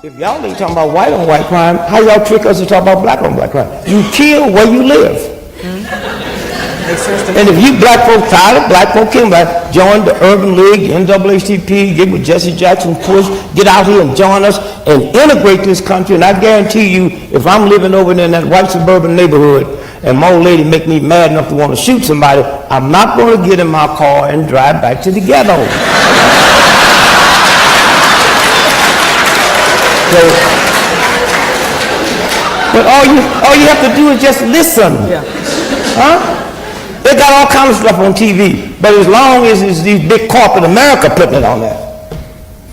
if y'all ain't talking about white on white crime, how y'all trick us to talk about black on black crime? You kill where you live. And if you black folks tired of black folk killing black, join the Urban League, NAACP, get with Jesse Jackson, push, get out here and join us and integrate this country. And I guarantee you, if I'm living over there in that white suburban neighborhood and my old lady make me mad enough to want to shoot somebody, I'm not going to get in my car and drive back to the ghetto. So, but all you have to do is just listen. Yeah. Huh? They got all kinds of stuff on TV, but as long as it's these big corporate America putting it on there.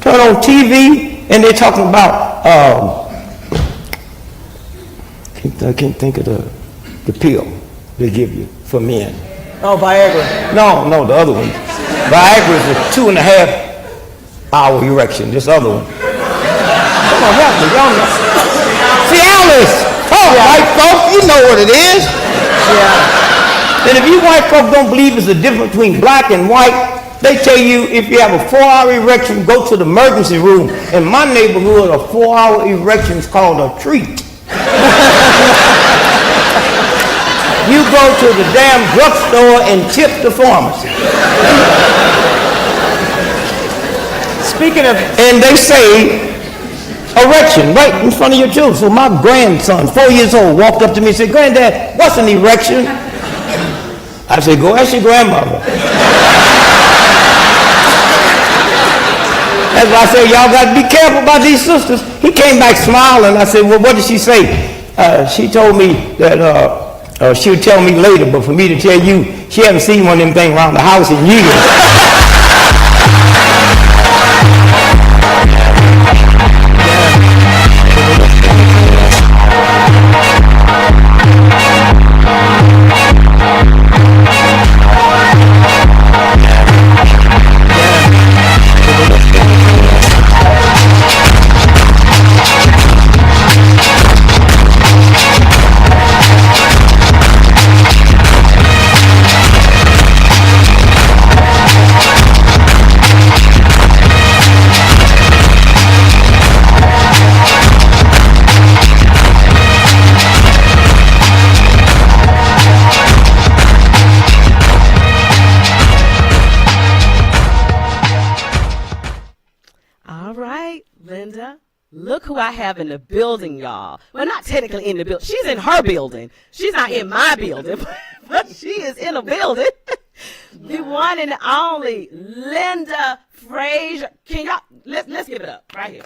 Turn on TV and they're talking about, I can't think of the pill they give you for men. Oh, Viagra. No, the other one. Viagra is a 2.5 hour erection, this other one. Come on, help me, y'all know. Cialis! Oh, yeah. White folks, you know what it is. Yeah. And if you white folks don't believe there's a difference between black and white, they tell you if you have a 4-hour erection, go to the emergency room. In my neighborhood, a 4-hour erection is called a treat. You go to the damn drugstore and tip the pharmacy. Speaking of... And they say, erection, right in front of your children. So my grandson, 4 years old, walked up to me and said, Granddad, what's an erection? I said, go ask your grandmother. That's why I said, y'all got to be careful about these sisters. He came back smiling. I said, well, what did she say? She told me that she would tell me later, but for me to tell you, she hadn't seen one of them things around the house in years. Look who I have in the building, y'all. Well, not technically in the building. She's in her building. She's not in my building, but she is in a building. The one and only Linda Frazier. Can y'all, let's give it up right here.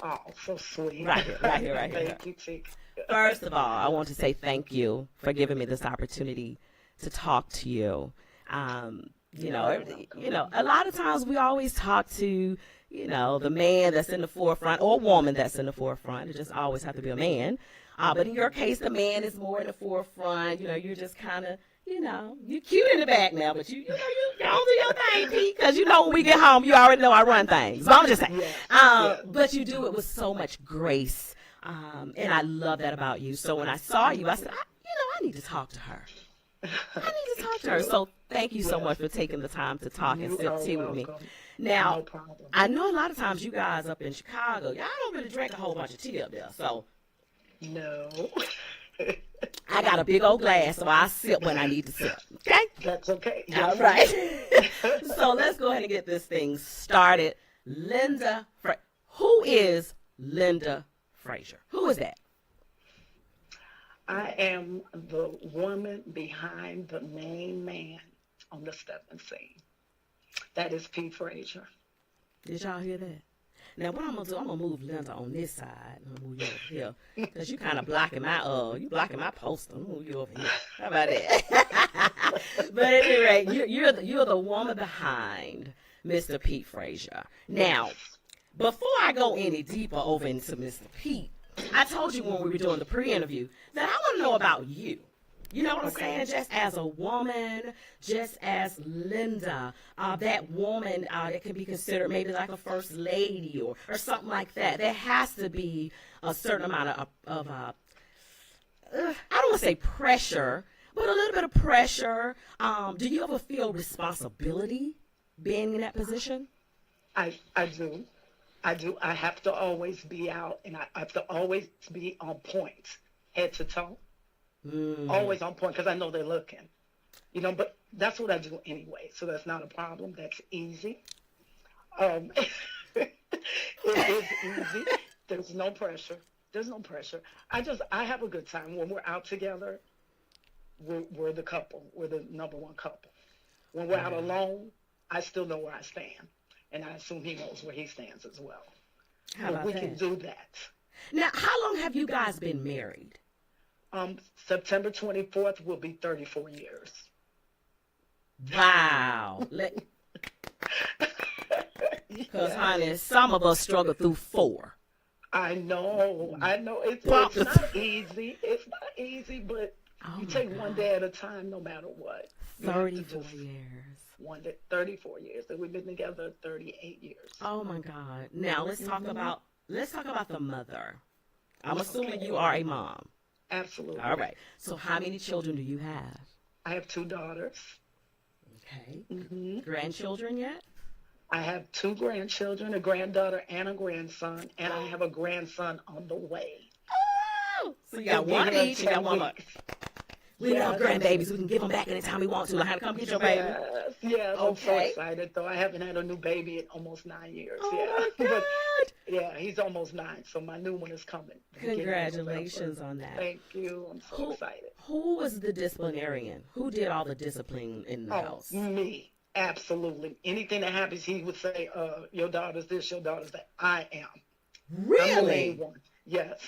Oh, so sweet. Right here. Thank you, Tika. First of all, I want to say thank you for giving me this opportunity to talk to you. You know, a lot of times we always talk to, you know, the man that's in the forefront or woman that's in the forefront. It just always have to be a man. But in your case, the man is more in the forefront. You know, you're just kind of, you know, you're cute in the back now, but you don't do your thing, Pete, because you know when we get home, you already know I run things. But I'm just saying. But you do it with so much grace, and I love that about you. So when I saw you, I said, I need to talk to her. So thank you so much for taking the time to talk and sit with me. Now, I know a lot of times you guys up in Chicago, y'all don't really drink a whole bunch of tea up there. So, no. I got a big old glass, so I sip when I need to sip. Okay? That's okay. All right. So let's go ahead and get this thing started. Linda, who is Linda Frazier? Who is that? I am the woman behind the main man on the stepping scene. That is Pete Frazier. Did y'all hear that? Now what I'm gonna do? I'm gonna move Linda on this side. I'm gonna move you over here because you kind of blocking my poster. I'm gonna move you over here. How about that? But anyway, you're the woman behind Mr. Pete Frazier. Now, before I go any deeper over into Mr. Pete, I told you when we were doing the pre-interview that I want to know about you. You know what I'm saying? Just as a woman, just as Linda, that woman that can be considered maybe like a first lady or something like that. There has to be a certain amount of I don't want to say pressure, but a little bit of pressure. Do you ever feel responsibility being in that position? I do. I do. I have to always be out, and I have to always be on point, head to toe. Always on point, because I know they're looking. But that's what I do anyway, so that's not a problem. That's easy. It is easy. There's no pressure. There's no pressure. I have a good time. When we're out together, we're the couple. We're the number one couple. When we're out alone, I still know where I stand. And I assume he knows where he stands as well. How about we that? can do that. Now, how long have you guys been married? September 24th will be 34 years. Wow. Because, honey, some of us struggle through 4. I know. It's not easy. It's not easy, but you take one day at a time no matter what. 34 years. 34 years. And we've been together 38 years. Oh, my God. Now, let's talk about the mother. I'm assuming you are a mom. Absolutely. All right. So how many children do you have? I have 2 daughters. Okay. Grandchildren yet? I have 2 grandchildren, a granddaughter and a grandson, and I have a grandson on the way. Oh! So you got one each, you got one more. We love grandbabies. We can give them back anytime we want to. Like, how to come get your baby? Yes. Okay. I'm so excited, though. I haven't had a new baby in almost 9 years. Oh, my God. But, he's almost 9, so my new one is coming. Congratulations on that. Thank you. I'm so excited. Who was the disciplinarian? Who did all the discipline in the house? Me. Absolutely. Anything that happens, he would say, your daughter's this, your daughter's that. I am. Really? I'm the main one. Yes.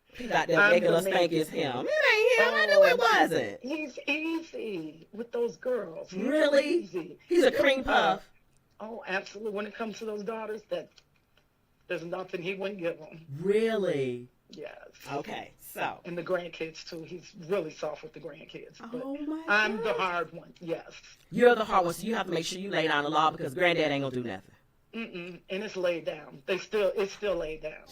He got that regular stank as him. It ain't him. I knew it wasn't. He's easy with those girls. Really? Easy. He's a cream puff. Oh, absolutely. When it comes to those daughters, there's nothing he wouldn't give them. Really? Yes. Okay, so. And the grandkids, too. He's really soft with the grandkids. But Oh, my God. I'm the hard one, yes. You're the hard one, so you have to make sure you lay down the law because granddad ain't going to do nothing. And it's laid down. It's still laid down.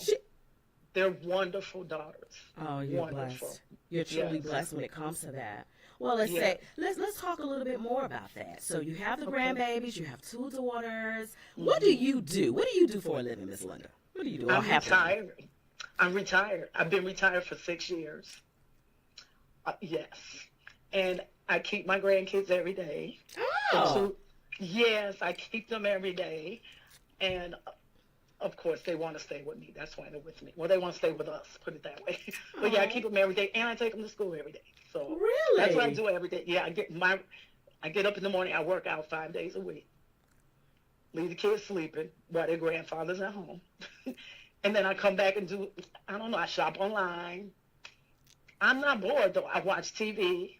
They're wonderful daughters. Oh, you're wonderful. blessed. You're truly blessed when it comes to that. Well, let's talk a little bit more about that. So you have the grandbabies, you have 2 daughters. What do you do? What do you do for a living, Miss Linda? What do you do? I'm retired. I've been retired for 6 years. Yes. And I keep my grandkids every day. Oh. Yes, I keep them every day. And of course, they want to stay with me. That's why they're with me. Well, they want to stay with us, put it that way. But yeah, I keep them every day, and I take them to school every day. So really? That's what I do every day. Yeah, I get up in the morning. I work out 5 days a week. Leave the kids sleeping while their grandfather's at home. And then I come back and I shop online. I'm not bored, though. I watch TV.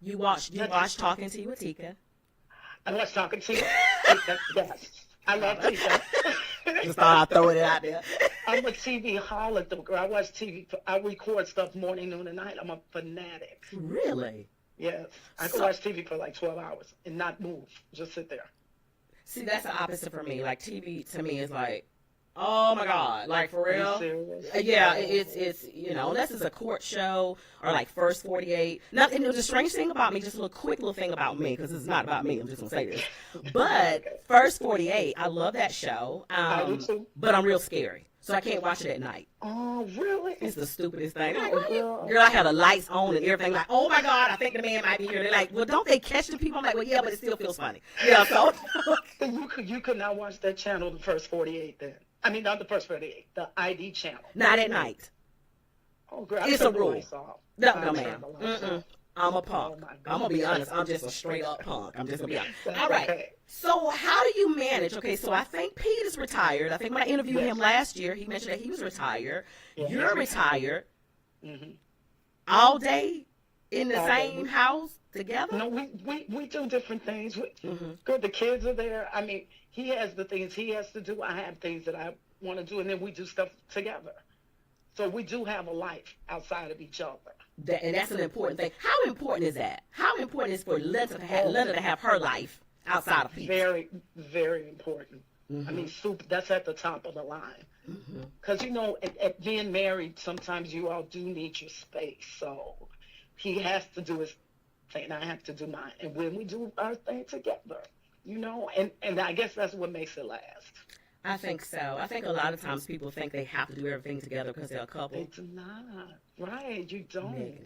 You watch Talking Tea with Tika. I watch Talking Tea. Yes. I love Tika. Just thought I'd throw it out there. I'm a TV holic, though, girl. I watch TV. I record stuff morning, noon, and night. I'm a fanatic. Really? Yes. I can watch TV for like 12 hours and not move. Just sit there. See, that's the opposite for me. Like, TV to me is like, oh my God, like for real? Are you serious? Yeah, it's unless it's a court show or like First 48. Nothing. The strange thing about me, just a quick little thing about me, because it's not about me. I'm just gonna say this. But First 48, I love that show. I do too. But I'm real scary, so I can't watch it at night. Oh, really? It's the stupidest thing. Like, girl, I have the lights on and everything. Like, oh my God, I think the man might be here. They're like, well, don't they catch the people? I'm like, well, yeah, but it still feels funny. Yeah, so. You could not watch that channel, the First 48, then. I mean, not the First 48, the ID channel. Not at night. Oh, girl, it's a rule. No, ma'am. I'm a punk. Oh, I'm going to be honest. I'm just a straight up punk. I'm just going to be honest. That's All right. okay. So how do you manage? Okay, so I think Pete is retired. I think when I interviewed him last year, he mentioned that he was retired. Yeah, you're retired. Mm-hmm. All day in the same house together? No, we do different things. Good, the kids are there. I mean, he has the things he has to do. I have things that I want to do, and then we do stuff together. So we do have a life outside of each other. And that's an important thing. How important is that? How important is for Linda to have her life outside of Pete? Very, very important. I mean, that's at the top of the line. Because, at being married, sometimes you all do need your space. So he has to do his thing, and I have to do mine. And when we do our thing together, you know, and I guess that's what makes it last. I think so. I think a lot of times people think they have to do everything together because they're a couple. They do not. Right, you don't.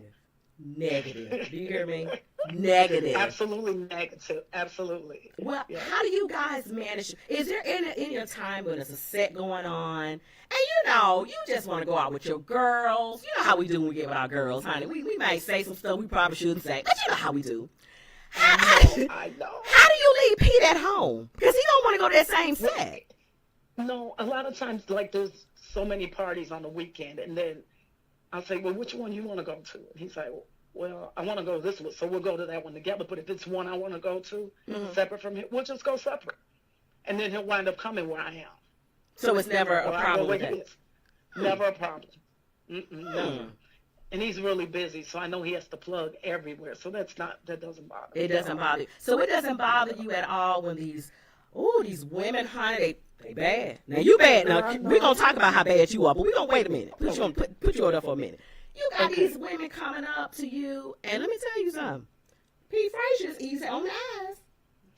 Negative. Do you hear me? Negative. Absolutely negative. Absolutely. Well, Yeah. how do you guys manage? Is there any time when there's a set going on, and you know, you just want to go out with your girls? You know how we do when we get with our girls, honey. We might say some stuff we probably shouldn't say, but you know how we do. I know. How do you leave Pete at home? Because he don't want to go to that same set. No, a lot of times, like, there's so many parties on the weekend, and then I'll say, well, which one you want to go to? And he's like, well, I want to go to this one, so we'll go to that one together. But if it's one I want to go to, separate from him, we'll just go separate. And then he'll wind up coming where I am. So it's never a problem with that. Never a problem. Never. And he's really busy, so I know he has to plug everywhere. So that doesn't bother me. It doesn't bother you. So it doesn't bother you at all when these women, honey, they bad. Now you bad. Now we're gonna talk about how bad you are, but we're gonna wait a minute. Put you on there for a minute. You got these women coming up to you, and let me tell you something. Pete Frazier's easy on the eyes.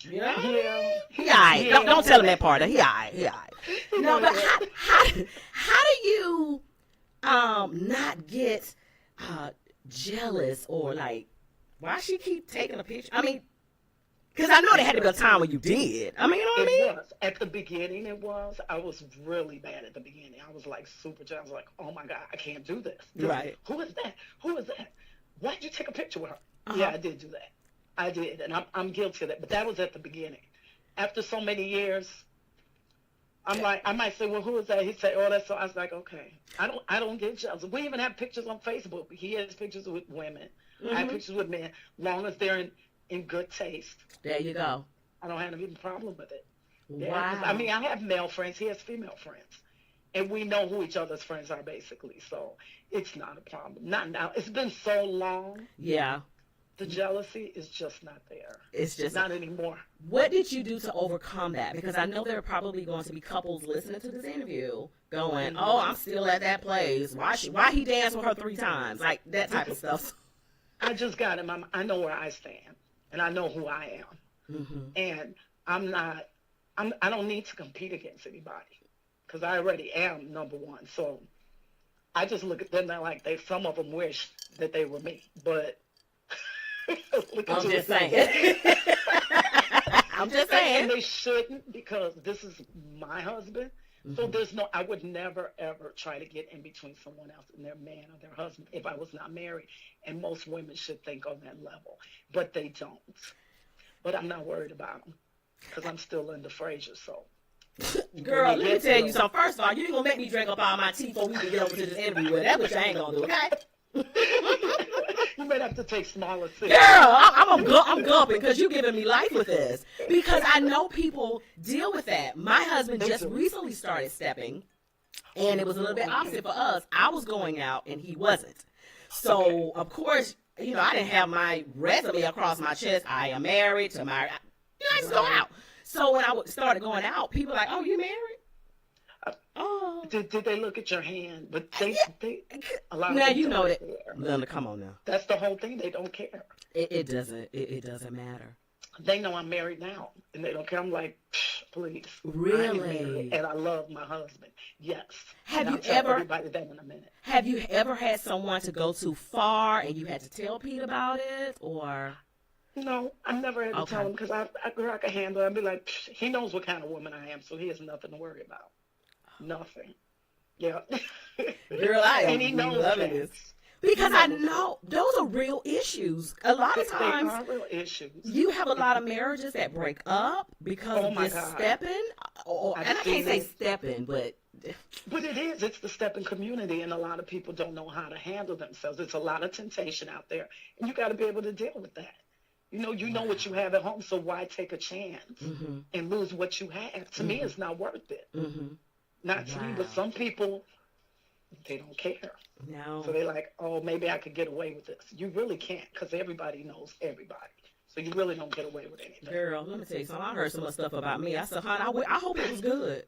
You know? Yeah. He alright. Yeah. Don't tell him that part. He alright. No, but how do you not get jealous or like, why she keep taking a picture? I mean, because I know there had to be a time when you did. I mean, you know what I mean? It was. At the beginning, it was. I was really bad at the beginning. I was like super jealous. I was like, oh my God, I can't do this. Right. Who is that? Who is that? Why'd you take a picture with her? Yeah, I did do that. I did. And I'm guilty of that. But that was at the beginning. After so many years, I'm like, I might say, well, who is that? He'd say, oh, that's so. I was like, okay. I don't get jealous. We even have pictures on Facebook. He has pictures with women. I have pictures with men, long as they're in good taste. There you go. I don't have any problem with it. Wow. Yeah, I mean, I have male friends. He has female friends. And we know who each other's friends are, basically. So it's not a problem. Not now. It's been so long. Yeah. The jealousy is just not there. It's just not anymore. What did you do to overcome that? Because I know there are probably going to be couples listening to this interview going, oh, I'm still at that place. Why he danced with her 3 times? Like that type of stuff. I just got him. I know where I stand. And I know who I am. And I don't need to compete against anybody because I already am number one. So I just look at them like some of them wish that they were me. But I'm just saying. I'm just saying. And they shouldn't because this is my husband. So I would never, ever try to get in between someone else and their man or their husband if I was not married. And most women should think on that level, but they don't. But I'm not worried about them because I'm still in the Frazier, so. Girl, let me tell you something. First of all, you ain't going to make me drink up all my tea before we can get over to this interview with. That's what you ain't going to do, okay? You might have to take smaller sips. Girl, I'm gulping because you're giving me life with this. Because I know people deal with that. My husband just recently started stepping, and it was a little bit opposite for us. I was going out, and he wasn't. So, of course, you know, I didn't have my resume across my chest. I am married to my, I just go out. So when I started going out, people were like, oh, you married? Oh. Did they look at your hand? But they a lot of now people you know that. care. Linda, come on now. That's the whole thing. They don't care. It doesn't matter. They know I'm married now, and they don't care. I'm like, please. Really? I'm married, and I love my husband. Yes. Have and you I'll tell ever? everybody that in a minute. Have you ever had someone to go too far and you had to tell Pete about it, or? No, I never had to tell him because I can handle it. I'd be like, he knows what kind of woman I am, so he has nothing to worry about. Nothing. Yeah. Girl, I am and he knows loving this. Because I know those are real issues. A lot of times, they are real issues. You have a lot of marriages that break up because of this stepping. And I can't say stepping, but it is. It's the stepping community, and a lot of people don't know how to handle themselves. It's a lot of temptation out there, and you got to be able to deal with that. You know what you have at home, so why take a chance and lose what you have? To me, it's not worth it. Not to me, but some people, they don't care. No. So they're like, oh, maybe I could get away with this. You really can't because everybody knows everybody. So you really don't get away with anything. Girl, let me tell you something. I heard some of the stuff about me. I said, hon, I hope it was good.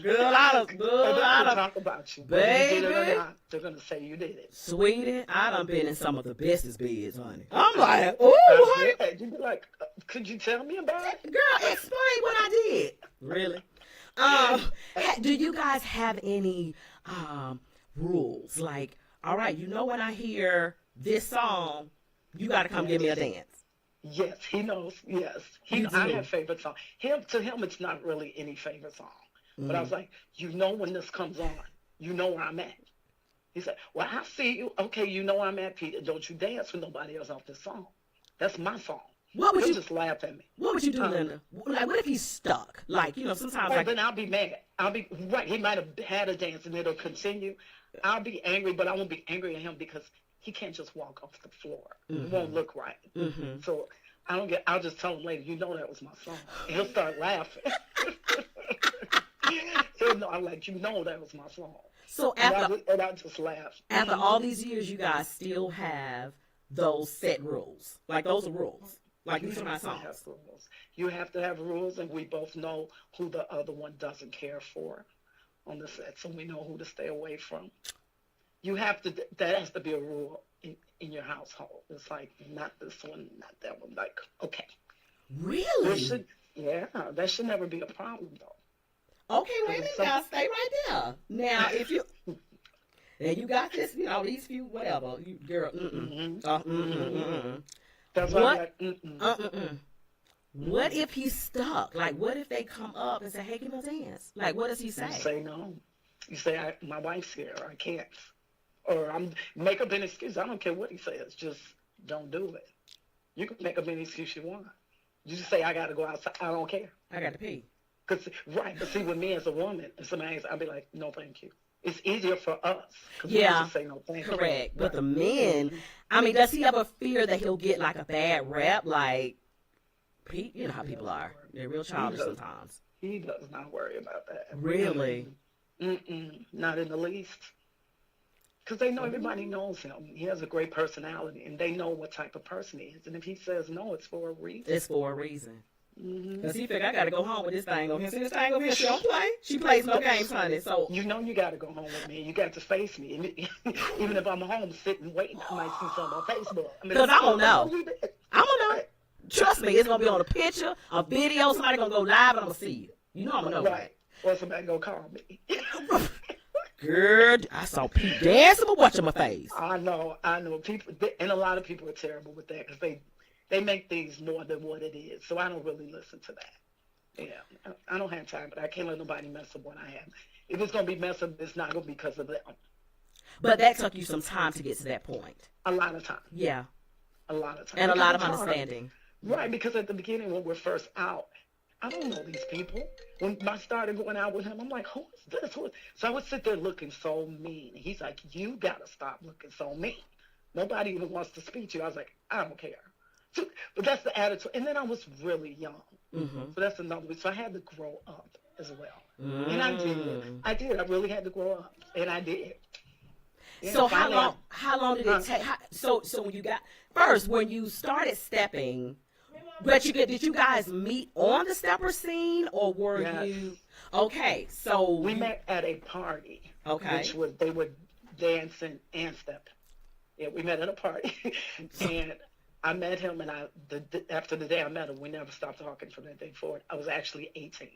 Girl, I done, They're gonna talk about you. Whether you did it baby. or not, they're gonna say you did it. Sweetie, I done been in some of the bestest beds, honey. I'm like, That's ooh, honey. good. You'd be like, could you tell me about it? Girl, explain what I did. Really? Do you guys have any rules? Like, all right, you know when I hear this song, you got to come give me a dance. Yes, he knows. Yes, I have favorite song. To him, it's not really any favorite song. But I was like, you know when this comes on, you know where I'm at. He said, well, I see you. Okay, you know where I'm at, Peter. Don't you dance with nobody else off this song. That's my song. What would He'll you just laugh at me? What would you do, Linda? Like, what if he's stuck? Like, sometimes. Like, then I'll be mad. I'll be right. He might have had a dance and it'll continue. I'll be angry, but I won't be angry at him because he can't just walk off the floor. It won't look right. So I'll just tell him later, you know that was my song. And he'll start laughing. He'll know, I'm like, you know that was my song. So and I just laugh. After all these years, you guys still have those set rules. Like, those are rules. Like, these are my songs. You have to have rules, and we both know who the other one doesn't care for on the set, so we know who to stay away from. You have to, that has to be a rule in your household. It's like, not this one, not that one. Like, okay. Really? That should never be a problem, though. Okay, wait a minute, now stay right there. Now, if you, and you got this, these few, whatever, you girl, That's what? Like, What if he's stuck? Like, what if they come up and say, hey, give me a dance? Like, what does he say? You say no. You say, my wife's here, I can't. Or make up an excuse. I don't care what he says. Just don't do it. You can make up any excuse you want. You just say, I got to go outside. I don't care. I got to pee. But see, with me as a woman, if somebody asks, I'll be like, no, thank you. It's easier for us. Yeah, just say no, thank you. Correct. But the men, I mean, does he ever fear that he'll get like a bad rep? Like, Pete, you know how people are. They're real childish sometimes. He does not worry about that. Really? Not in the least. Because they know everybody knows him. He has a great personality, and they know what type of person he is. And if he says no, it's for a reason. It's for a reason. Because he figured, I got to go home with this thing over here. See this thing over here? She don't play. She plays no games, honey. So you know you got to go home with me. You got to face me. Even if I'm home sitting waiting, I might see something on Facebook. Because I don't know. I don't know. Trust me, it's going to be on a picture, a video. Somebody going to go live and I'm going to see it. You know I'm going to know. Right. Or somebody going to call me. Girl, I saw Pete dancing with watching my face. I know. People, and a lot of people are terrible with that because they make things more than what it is. So I don't really listen to that. Yeah, I don't have time, but I can't let nobody mess up what I have. If it's going to be messed up, it's not going to be because of them. But that took you some time to get to that point. A lot of time. Yeah. A lot of time. And a lot of understanding. Right, because at the beginning when we're first out, I don't know these people. When I started going out with him, I'm like, who is this? So I would sit there looking so mean. He's like, you got to stop looking so mean. Nobody even wants to speak to you. I was like, I don't care. So, but that's the attitude. And then I was really young. So that's another way. So I had to grow up as well. And I did. I really had to grow up. And I did. Yeah, so how long did it take? So when you got, first, when you started stepping, did you guys meet on the stepper scene or were you? Okay, so. We met at a party. Okay. Which was, they were dancing and stepping. Yeah, we met at a party. And I met him, and after the day I met him, we never stopped talking from that day forward. I was actually 18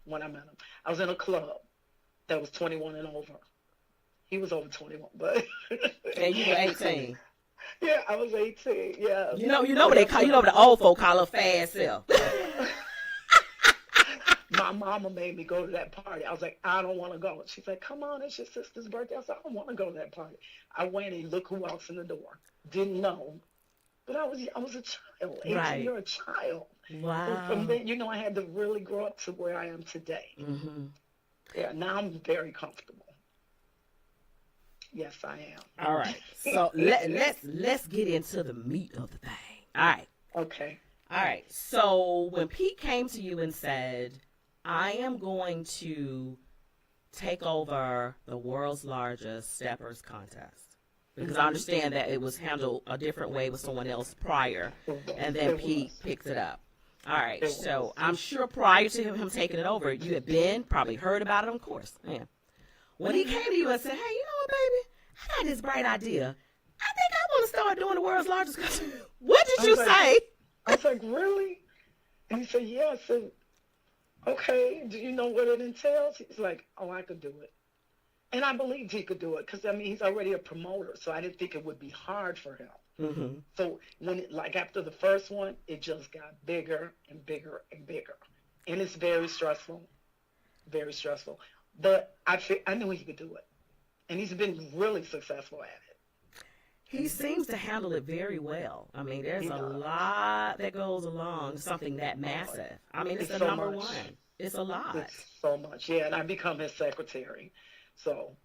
when I met him. I was in a club that was 21 and over. He was over 21, but. And you were 18. Yeah, I was 18. Yeah. You know what they call, what the old folk call a fast self. My mama made me go to that party. I was like, I don't want to go. She's like, come on, it's your sister's birthday. I said, I don't want to go to that party. I went and look who walks in the door. Didn't know. But I was a child. 18, right. You're a child. Wow. So from then, I had to really grow up to where I am today. Yeah, now I'm very comfortable. Yes, I am. All right. So let's get into the meat of the thing. All right. Okay. All right. So when Pete came to you and said, I am going to take over the world's largest steppers contest, because I understand that it was handled a different way with someone else prior, and then Pete picked it up. All right. It So was. I'm sure prior to him taking it over, you had probably heard about it, of course. Yeah. When he came to you and said, "Hey, you know what, baby? I got this bright idea. I think I want to start doing the world's largest concert." What did you say? I was like, really? And he said, yeah. I said, okay, do you know what it entails? He's like, oh, I could do it. And I believed he could do it because, I mean, he's already a promoter, so I didn't think it would be hard for him. Mm-hmm. So after the first one, it just got bigger and bigger and bigger. And it's very stressful, very stressful. But I knew he could do it. And he's been really successful at it. He seems to handle it very well. I mean, there's a lot that goes along something that massive. I mean, it's the so number much. one. It's a lot. It's so much. Yeah, and I become his secretary. So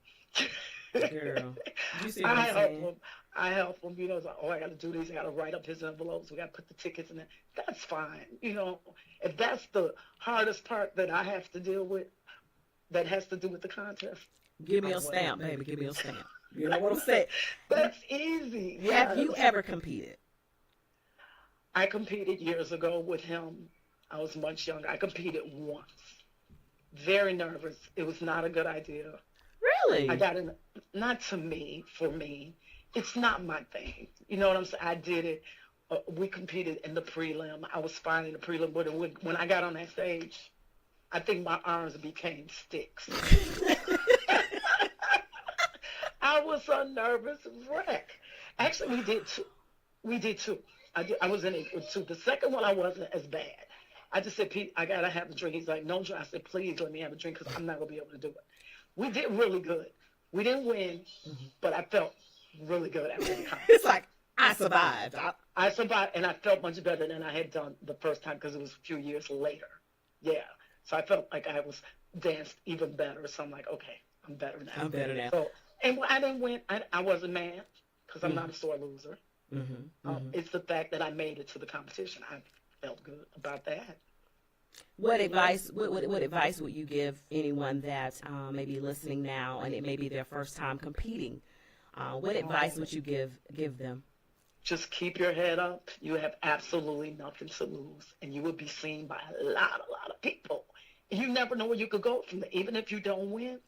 Girl, you see what I'm saying? I help him, you know, it's like, oh, I got to do these. I got to write up his envelopes. We got to put the tickets in there. That's fine. You know, if that's the hardest part that I have to deal with, that has to do with the contest. Give me a stamp, baby. Give me a stamp. You know what I'm saying? That's easy. Have you ever competed? I competed years ago with him. I was much younger. I competed once. Very nervous. It was not a good idea. Really? I got in, not to me, for me. It's not my thing. You know what I'm saying? I did it. We competed in the prelim. I was fine in the prelim, but when I got on that stage, I think my arms became sticks. I was a nervous wreck. Actually, we did two. I was in it with two. The second one, I wasn't as bad. I just said, Pete, I got to have a drink. He's like, no, Joe. I said, please let me have a drink because I'm not going to be able to do it. We did really good. We didn't win, but I felt really good after the contest. It's like, I survived. I survived, and I felt much better than I had done the first time because it was a few years later. Yeah. So I felt like I was danced even better. So I'm like, okay, I'm better now. I'm better now. So, and I didn't win. I wasn't mad because I'm not a sore loser. It's the fact that I made it to the competition. I felt good about that. What advice would you give anyone that may be listening now and it may be their first time competing? What advice would you give them? Just keep your head up. You have absolutely nothing to lose, and you will be seen by a lot of people. You never know where you could go from there. Even if you don't win,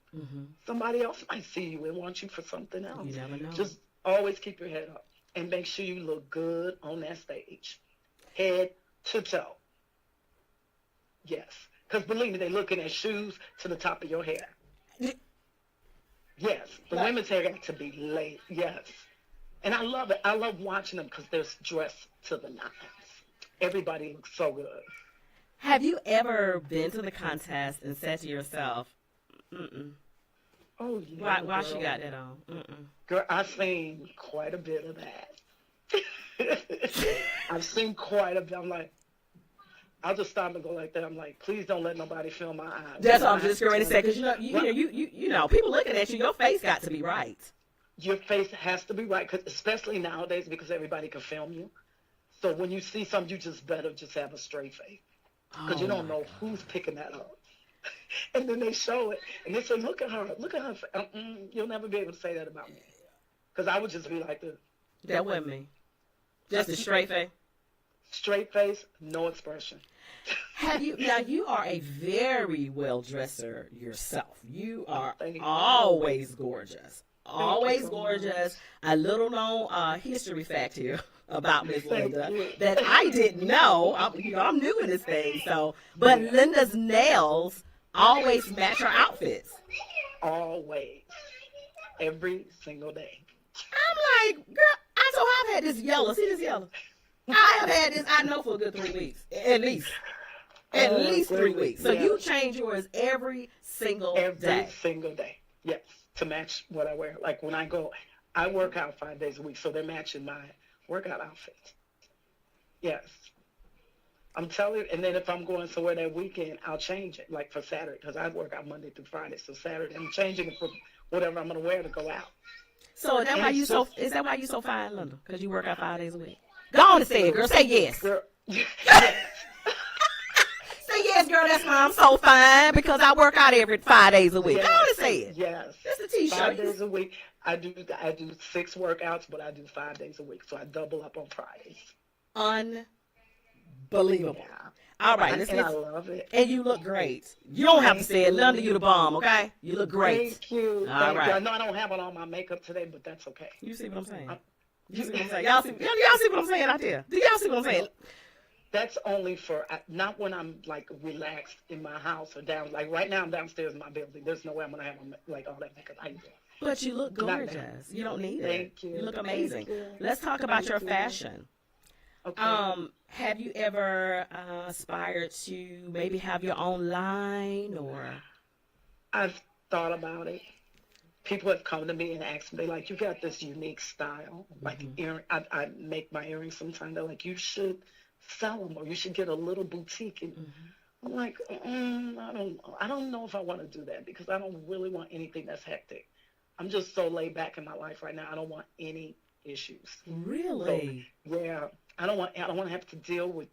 somebody else might see you and want you for something else. You never know. Just always keep your head up and make sure you look good on that stage, head to toe. Yes, because believe me, they're looking at shoes to the top of your hair. Yes, the women's hair got to be laid. Yes, and I love it. I love watching them because they're dressed to the nines. Everybody looks so good. Have you ever been to the contest and said to yourself, Oh, yeah. why she got that on? Girl, I've seen quite a bit of that. I've seen quite a bit. I'm like, I'll just stop and go like that. I'm like, please don't let nobody film my eyes. That's what I'm just going to say, because you know, people looking at you, your face got to be right. Your face has to be right, cause especially nowadays because everybody can film you. So when you see something, you just better just have a straight face, because you don't know who's picking that up. And then they show it, and they say, look at her. You'll never be able to say that about me, because I would just be like this. That wasn't me. Just a straight face. Straight face, no expression. You are a very well dresser yourself. You are always gorgeous. Always gorgeous. A little known history fact here about Miss Linda that I didn't know. I'm new in this thing, but Linda's nails always match her outfits. Always. Every single day. I'm like, girl, so I've had this yellow. See this yellow? I have had this, I know, for a good 3 weeks. At least. At least 3 weeks. So you change yours every single day. Every single day. Yes. To match what I wear. Like when I work out 5 days a week, so they're matching my workout outfit. Yes. I'm telling you, and then if I'm going somewhere that weekend, I'll change it, like for Saturday, because I work out Monday through Friday. So Saturday, I'm changing it for whatever I'm going to wear to go out. So is that why you so fine, Linda? Because you work out 5 days a week? Go on and say it, girl. Say yes. Girl. Say yes, girl. That's why I'm so fine, because I work out every 5 days a week. Yes. Go on and say it. Yes. That's the T-shirt. 5 days a week. I do 6 workouts, but I do 5 days a week, so I double up on Fridays. Unbelievable. Yeah. All right, let's And get. I love it. And you look great. You don't have to say it. Linda, you the bomb, okay? You look great. Thank you. All Thank right. you. I know I don't have on all my makeup today, but that's okay. You see what I'm saying? You see what I'm saying? Y'all see what I'm saying out there? Do y'all see what I'm saying? That's only for, not when I'm like relaxed in my house or down. Like right now I'm downstairs in my building. There's no way I'm going to have like all that makeup. But you look gorgeous. You don't need it. Thank you. You look amazing. Thank you. Let's talk about your fashion. Okay. Have you ever aspired to maybe have your own line or? I've thought about it. People have come to me and asked me, like, you got this unique style. Like, I make my earrings sometimes. They're like, you should sell them or you should get a little boutique. And I'm like, I don't know if I want to do that because I don't really want anything that's hectic. I'm just so laid back in my life right now. I don't want any issues. Really? So, yeah. I don't want to have to deal with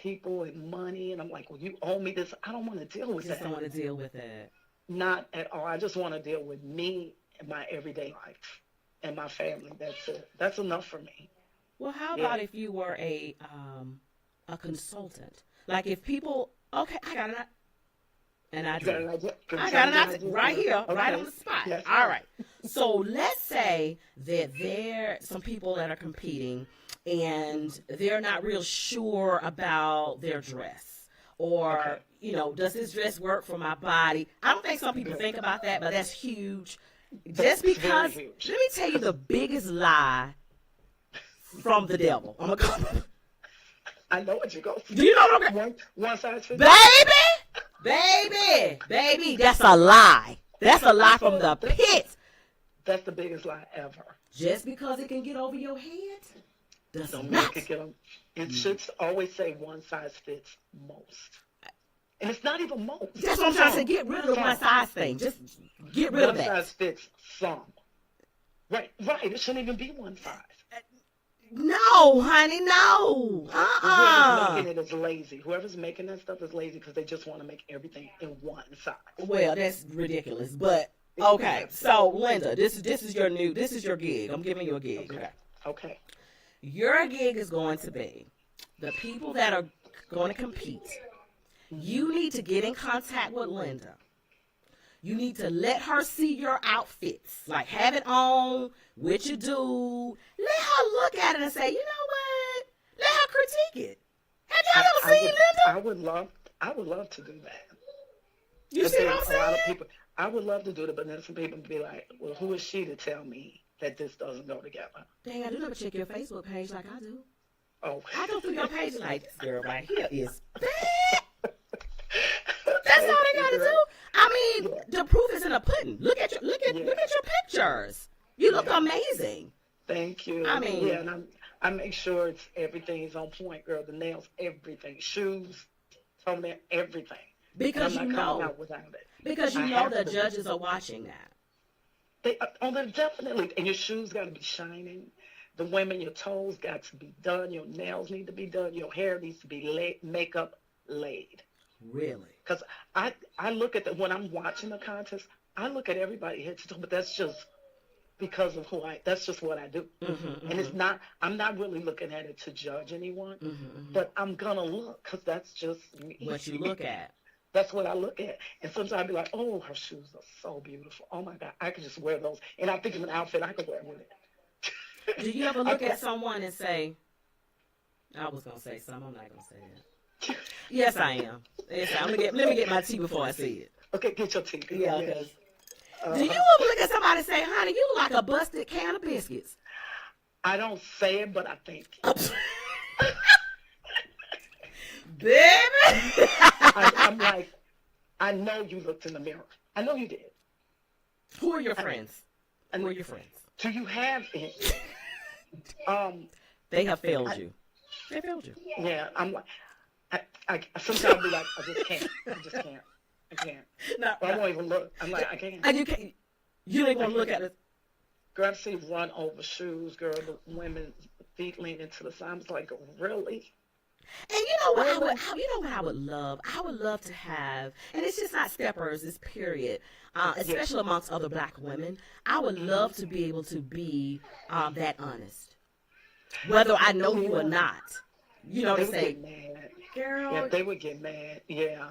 people and money. And I'm like, well, you owe me this. I don't want to deal with that. Just don't want to deal with it. Not at all. I just want to deal with me and my everyday life and my family. That's it. That's enough for me. Well, how about if you were a consultant? Like if people, okay, I got an idea. I got an idea right here, right on the spot. Yes. All right. So let's say that there are some people that are competing and they're not real sure about their dress or, does this dress work for my body? I don't think some people think about that, but that's huge. Just because, let me tell you the biggest lie from the devil. I know what you're going to do. You know what I'm going to One size fits Baby, that's a lie. That's a lie from the pit. That's the biggest lie ever. Just because it can get over your head doesn't make it get on. It should always say one size fits most. And it's not even most. That's what I'm trying to say. Get rid of the one size thing. Just get rid of that. One size fits some. Right. It shouldn't even be one size. No, honey, no. Whoever's making it is lazy. Whoever's making that stuff is lazy because they just want to make everything in one size. Well, that's ridiculous. But okay, so Linda, this is your gig. I'm giving you a gig. Okay. Your gig is going to be the people that are going to compete. You need to get in contact with Linda. You need to let her see your outfits. Like, have it on, what you do. Let her look at it and say, you know what? Let her critique it. Have y'all ever seen Linda? I would love to do that. You see what I'm saying? A lot of people, I would love to do it, but then some people would be like, well, who is she to tell me that this doesn't go together? Dang, I do never check your Facebook page like I do. Oh. I go through your page like, this girl right here is bad. That's all they gotta do. I mean, the proof is in the pudding. Look at your pictures. You look amazing. Thank you. I mean, and I make sure everything's on point, girl. The nails, everything, shoes, toenail, everything. Because I'm not coming out without it. Because you know the judges are watching that. They're definitely, and your shoes got to be shining. The women, your toes got to be done. Your nails need to be done. Your hair needs to be makeup laid. Really? Because I look at when I'm watching the contest, I look at everybody head to toe, but that's just because of that's just what I do. And it's not, I'm not really looking at it to judge anyone, but I'm going to look because that's just me. What you look at. That's what I look at. And sometimes I'll be like, oh, her shoes are so beautiful. Oh, my God, I could just wear those. And I think of an outfit I could wear with it. Do you ever look at someone and say, I was going to say something, I'm not going to say that. Yes, I am. Yes, let me get my tea before I say it. Okay, get your tea. Yeah, because do you ever look at somebody and say, honey, you look like a busted can of biscuits? I don't say it, but I think. Baby! I'm like, I know you looked in the mirror. I know you did. Who are your friends? Who are your friends? Do you have any? They have failed you. They failed you. Yeah, I'm like, I sometimes I'll be like, I can't. No, I won't even look. I'm like, I can't. And you don't even look at it. Girl, I see run over shoes, girl, the women's feet leaning to the side. I was like, really? And you know what I would love? I would love to have, and it's just not steppers, it's period, especially amongst other black women. I would love to be able to be that honest. Whether I know you or not. You know, They they would say, get mad. girl. Yeah, they would get mad. Yeah.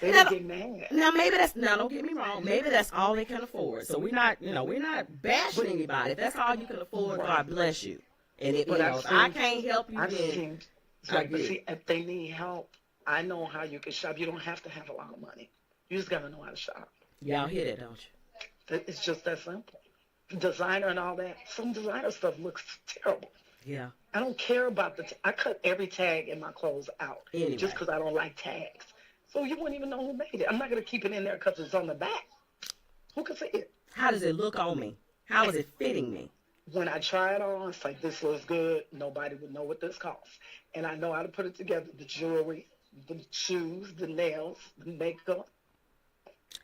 They would get mad. Now maybe that's, now don't get me wrong, maybe that's all they can afford. So we're not, you know, we're not bashing anybody. If that's all you can afford, God bless you. And if, you know, if I can't help you, then right, but see, if they need help, I know how you can shop. You don't have to have a lot of money. You just got to know how to shop. Y'all hear that, don't you? It's just that simple. Designer and all that. Some designer stuff looks terrible. Yeah. I don't care about I cut every tag in my clothes out Anyway. just because I don't like tags. So you wouldn't even know who made it. I'm not going to keep it in there because it's on the back. Who can see it? How does it look on me? How is it fitting me? When I try it on, it's like, this looks good. Nobody would know what this costs. And I know how to put it together. The jewelry, the shoes, the nails, the makeup.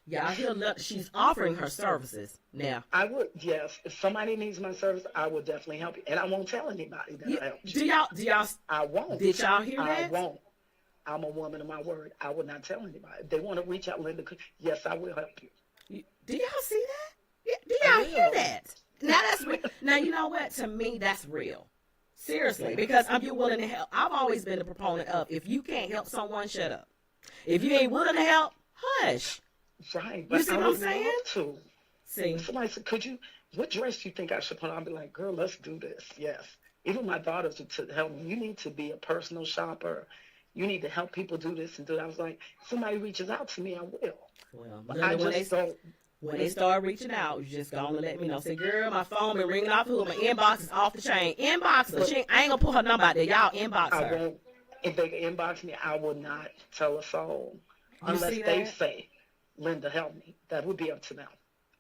Yeah, she's offering her services now. I would, yes. If somebody needs my service, I will definitely help you. And I won't tell anybody that I help you. Do y'all? I won't. Did y'all hear that? I won't. I'm a woman of my word. I will not tell anybody. If they want to reach out, Linda, yes, I will help you. Do y'all see that? Do y'all hear that? Now that's real. Now you know what? To me, that's real. Seriously, because you're willing to help. I've always been a proponent of, if you can't help someone, shut up. If you ain't willing to help, hush. Right, but you see what I'm saying? To. See, somebody said, what dress do you think I should put on? I'll be like, girl, let's do this. Yes. Even my daughters would help me. You need to be a personal shopper. You need to help people do this and do that. I was like, somebody reaches out to me, I will. Well, but I just don't. When they start reaching out, you just go on and let me know. Say, girl, my phone been ringing off the hook. My inbox is off the chain. Inbox her. I ain't gonna put her number out there. Y'all inbox her. I won't. If they inbox me, I will not tell a soul unless they say, Linda, help me. That would be up to them.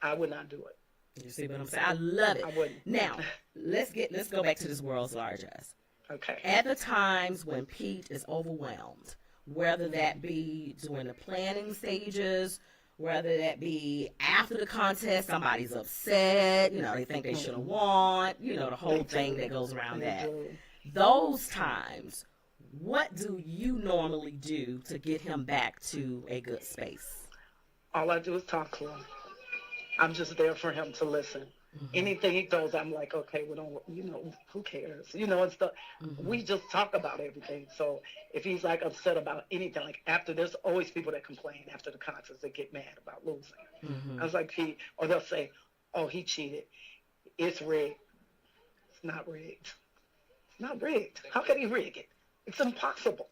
I would not do it. You see what I'm saying? I love it. I wouldn't. Now, let's go back to this world's largest. Okay. At the times when Pete is overwhelmed, whether that be during the planning stages, whether that be after the contest, somebody's upset, you know, they think they should have won, you know, the whole thing that goes around that. Those times, what do you normally do to get him back to a good space? All I do is talk to him. I'm just there for him to listen. Mm-hmm. Anything he throws, I'm like, okay, we don't, you know, who cares? You know, and stuff. Mm-hmm. We just talk about everything. So if he's like upset about anything, like after, there's always people that complain after the concerts that get mad about losing. Mm-hmm. I was like, Pete, or they'll say, oh, he cheated. It's rigged. It's not rigged. It's not rigged. How can he rig it? It's impossible.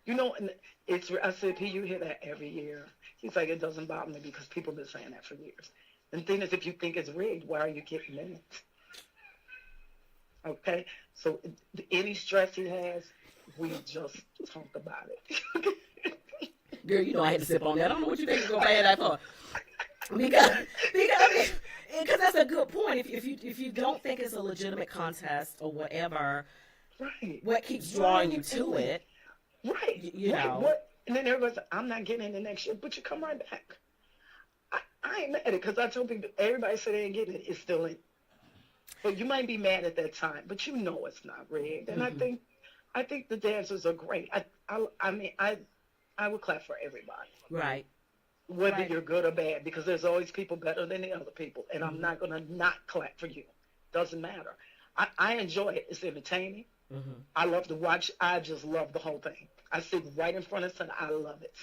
You know, and I said, Pete, you hear that every year. He's like, it doesn't bother me because people have been saying that for years. And the thing is, if you think it's rigged, why are you getting in it? Okay? So any stress he has, we just talk about it. Girl, you know I had to sip on that. I don't know what you think is going to pay that for. Because that's a good point. If you don't think it's a legitimate contest or whatever, right? What keeps drawing you to it? Right. You know. What? And then everybody's like, I'm not getting in the next year, but you come right back. I ain't mad at it because I told people, everybody said they ain't getting it, it's still in. But you might be mad at that time, but you know it's not rigged. And mm-hmm. I think the dancers are great. I mean, I would clap for everybody. Right. Whether you're good or bad, because there's always people better than the other people. And mm-hmm. I'm not going to not clap for you. Doesn't matter. I enjoy it. It's entertaining. Mm-hmm. I love to watch. I just love the whole thing. I sit right in front of something. I love it.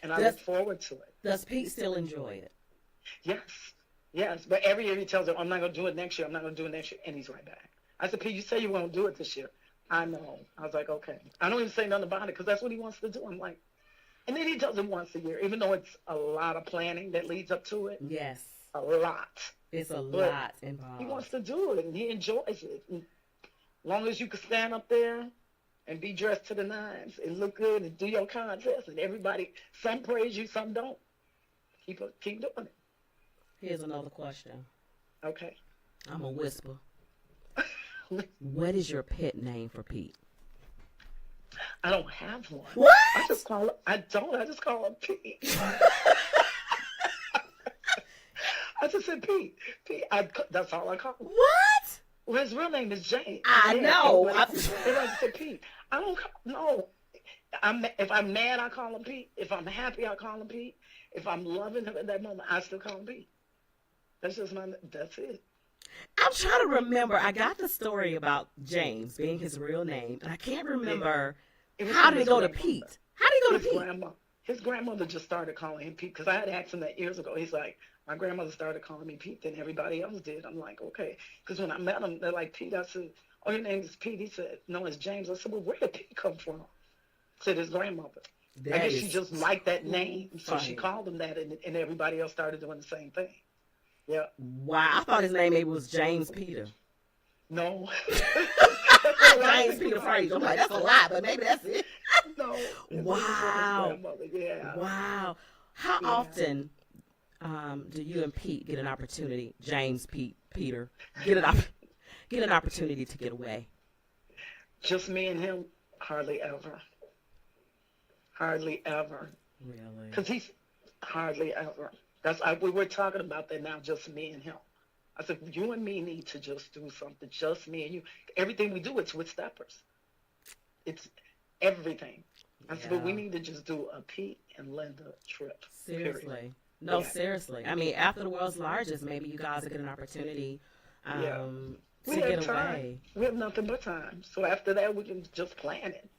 And I look forward to it. Does Pete still enjoy it? Yes. But every year he tells them, I'm not going to do it next year. I'm not going to do it next year. And he's right back. I said, Pete, you say you won't do it this year. I know. I was like, okay. I don't even say nothing about it because that's what he wants to do. I'm like, and then he does it once a year, even though it's a lot of planning that leads up to it. Yes. A lot. It's a lot involved. He wants to do it, and he enjoys it. And as long as you can stand up there and be dressed to the nines and look good and do your contest, and everybody, some praise you, some don't. Keep doing it. Here's another question. Okay. I'm going to whisper. What is your pet name for Pete? I don't have one. What? I just call him Pete. I just said Pete. That's all I call him. What? Well, his real name is James. I know. I just said Pete. I don't know. If I'm mad, I call him Pete. If I'm happy, I call him Pete. If I'm loving him at that moment, I still call him Pete. That's it. I'm trying to remember. I got the story about James being his real name, and I can't remember how did he go to Pete. How did he go to Pete? His grandmother just started calling him Pete because I had asked him that years ago. He's like, my grandmother started calling me Pete, then everybody else did. I'm like, okay. Because when I met him, they're like, Pete. I said, oh, your name is Pete. He said, no, it's James. I said, well, where did Pete come from? I said, his grandmother. I guess she just liked that name, so she called him that, and everybody else started doing the same thing. Yeah. Wow, I thought his name maybe was James Peter. No. James Peter Frazier. I'm like, that's a lot, but maybe that's it. No. Wow. Yeah. Wow. How often do you and Pete get an opportunity, James, Peter, get an opportunity to get away? Just me and him, hardly ever. Hardly ever. Really? Because he's hardly ever. We were talking about that now, just me and him. I said, you and me need to just do something, just me and you. Everything we do, it's with steppers. It's everything. I said, but we need to just do a Pete and Linda trip. Seriously. Period. No, seriously. I mean, after the world's largest, maybe you guys will get an opportunity to get away. We have nothing but time. So after that, we can just plan it.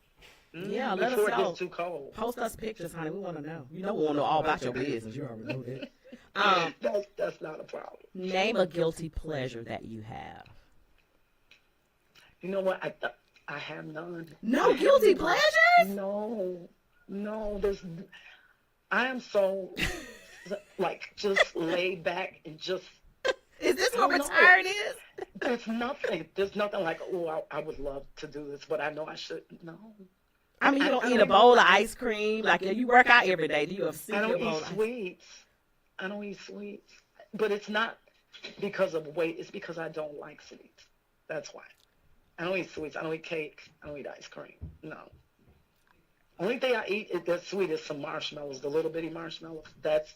Yeah, let us know. Before it gets too cold. Post us pictures, honey. We want to know. You know we want to know all about your business. You already know that. That's not a problem. Name a guilty pleasure that you have. You know what? I have none. No guilty pleasures? No. I am so, like, just laid back and just. Is this what retired is? There's nothing like, oh, I would love to do this, but I know I shouldn't. No. I mean, you don't eat a bowl of ice cream. Like, you work out every day. Do you have I don't eat sweets. I don't eat sweets. But it's not because of weight. It's because I don't like sweets. That's why. I don't eat sweets. I don't eat cake. I don't eat ice cream. No. Only thing I eat that's sweet is some marshmallows, the little bitty marshmallows. That's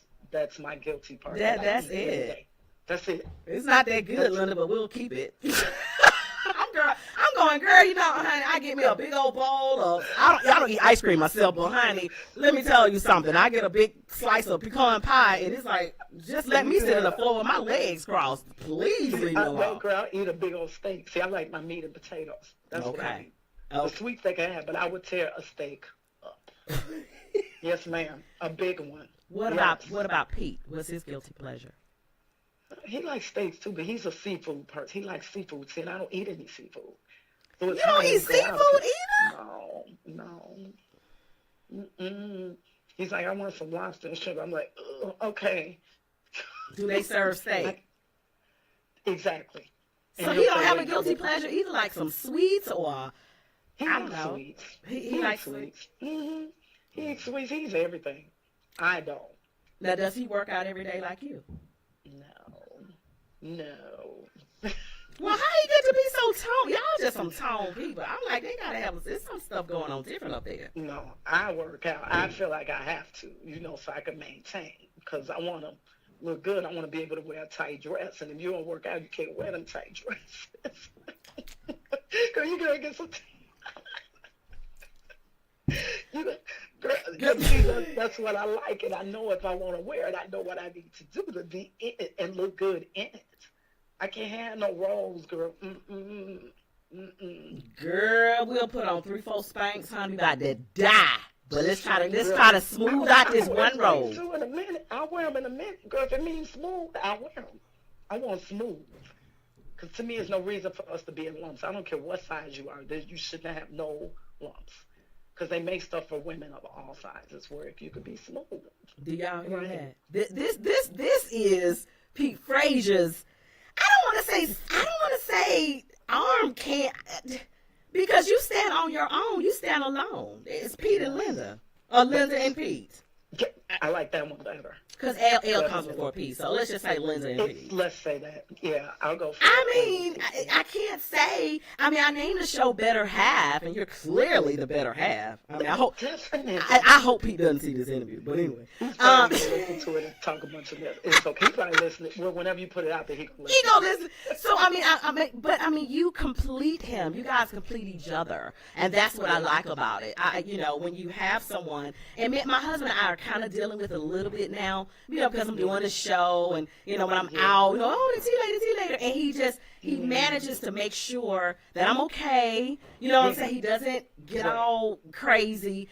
my guilty part. That's it. That's it. It's not that good, Linda, but we'll keep it. I'm going, girl, you know, honey, I get me a big old bowl of, I don't eat ice cream myself, but honey, let me tell you something. I get a big slice of pecan pie, and it's like, just let me sit on the floor with my legs crossed. Please leave me alone. Girl, I eat a big old steak. See, I like my meat and potatoes. That's what I eat. The sweet steak I have, but I would tear a steak up. Yes, ma'am. A big one. What about Pete? What's his guilty pleasure? He likes steaks too, but he's a seafood person. He likes seafood. See, and I don't eat any seafood. So you don't eat seafood either? No. Mm-mm. He's like, I want some lobster and shrimp. I'm like, okay. Do they serve steak? Exactly. So he don't have a guilty pleasure either, like some sweets or he I don't know. Sweets. He likes sweets. Mm-hmm. He eats sweets. He eats everything. I don't. Now, does he work out every day like you? No. Well, how he get to be so tall? Y'all just some tall people. I'm like, they gotta have some stuff going on different up there. No, I work out. I feel like I have to, so I can maintain. Because I want to look good. I want to be able to wear a tight dress. And if you don't work out, you can't wear them tight dresses. Girl, you gotta get some. That's what I like, and I know if I want to wear it, I know what I need to do to be in it and look good in it. I can't have no rolls, girl. Girl, we'll put on 3-4 spanks, honey, about to die. But let's try to smooth out this one roll. In a minute, I'll wear them in a minute, girl. If it means smooth, I'll wear them. I want smooth. Because to me, there's no reason for us to be in lumps. I don't care what size you are. You shouldn't have no lumps. Because they make stuff for women of all sizes where if you could be smooth. Do y'all hear that? This is Pete Frazier's. I don't want to say arm can't, because you stand on your own. You stand alone. It's Pete and Linda, or Linda and Pete. I like that one better. Because L comes before Pete, so let's just say Linda and Pete. Let's say that. Yeah, I'll go for I can't say. I named the show Better Half, and you're clearly the better half. I hope I hope Pete doesn't see this interview, but anyway. Listen to it and talk a bunch of that. It's okay. He's probably listening. Well, whenever you put it out there, he can listen. He gonna listen. So you complete him. You guys complete each other, and that's what I like about it. When you have someone, and my husband and I are kind of dealing with it a little bit now, because I'm doing the show and, when I'm out, see you later. And he manages to make sure that I'm okay. You know what I'm saying? He doesn't get all crazy.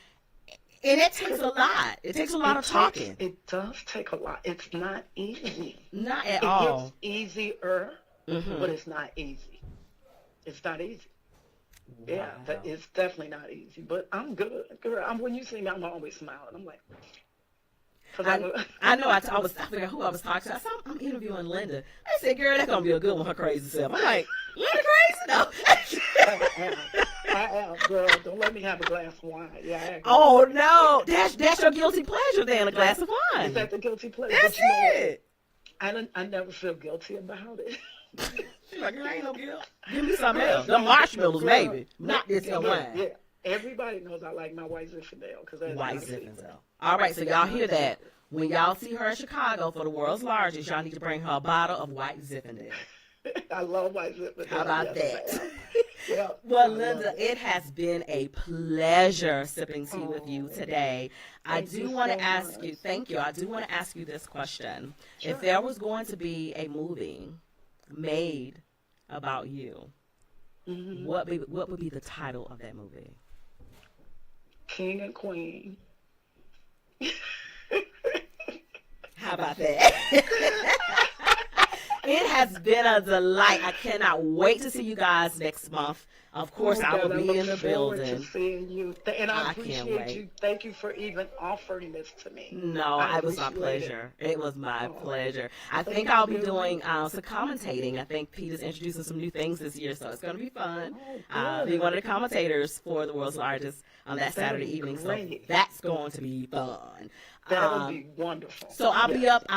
And it takes a lot. It takes a lot of talking. It does take a lot. It's not easy. Not at all. It gets easier, but it's not easy. It's not easy. Wow. Yeah, it's definitely not easy. But I'm good. Girl, when you see me, I'm always smiling. I'm like... I know. I forgot who I was talking to. I said, I'm interviewing Linda. I said, girl, that's going to be a good one, her crazy self. I'm like, Linda crazy? No. I am, girl. Don't let me have a glass of wine. Yeah. Oh, no. That's your guilty pleasure then, a glass of wine. Is that the guilty pleasure? That's it. I never feel guilty about it. She's like, ain't no guilt. Give me something else. The marshmallows, maybe. Not this your wine. Yeah. Everybody knows I like my White Zinfandel. White Zinfandel. All right, so y'all hear that. When y'all see her in Chicago for the world's largest, y'all need to bring her a bottle of White Zinfandel. I love White Zinfandel. How about that? Yeah. Well, Linda, it has been a pleasure sipping tea with you today. I do want to ask you, thank you. I do want to ask you this question. Sure. If there was going to be a movie made about you, what would be the title of that movie? King and Queen. How about that? It has been a delight. I cannot wait to see you guys next month. Of course, I will be in the building. To seeing you. And I appreciate you. Thank you for even offering this to me. No, it was my pleasure. It was my pleasure. I think I'll be doing some commentating. I think Pete is introducing some new things this year, so it's going to be fun. Being one of the commentators for the world's largest on that Saturday evening, so that's going to be fun. That would be wonderful. So I'll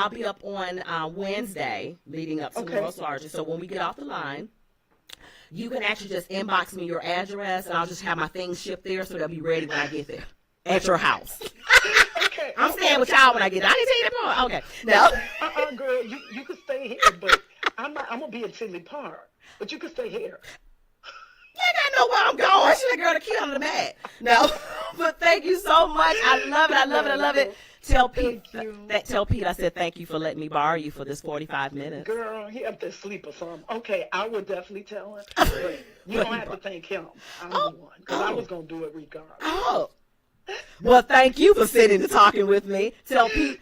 be up on Wednesday leading up to the world's largest. So when we get off the line, you can actually just inbox me your address, and I'll just have my things shipped there, so they'll be ready when I get there at your house. Okay. I'm staying with y'all when I get there. I didn't tell you that part. Okay. No. Girl, you can stay here, but I'm gonna be in Tinley Park. But you can stay here. You ain't got to know where I'm going. She's the girl that key under the mat. No, but thank you so much. I love it. I love it. I love it. Tell Pete I said thank you for letting me borrow you for this 45 minutes. Girl, he up there asleep or something. Okay, I would definitely tell him. But you don't have to thank him. I'm the one. Because I was going to do it regardless. Oh. Well, thank you for sitting and talking with me. Tell Pete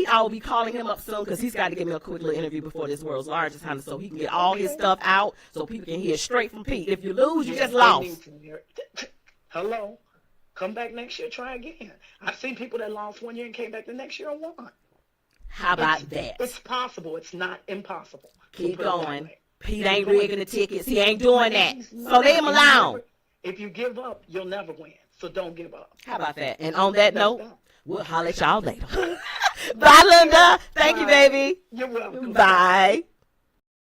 I will be calling him up soon because he's got to give me a quick little interview before this world's largest, honey, so he can get all his stuff out so people can hear straight from Pete. If you lose, you just lost. Hello. Come back next year, try again. I've seen people that lost 1 year and came back the next year and won. How about that? It's possible. It's not impossible. Keep going. Pete ain't rigging the tickets. He ain't doing that. So leave him alone. If you give up, you'll never win. So don't give up. How about that? And on that note, we'll holler at y'all later. Bye, Linda. Thank you, baby. You're welcome. Bye.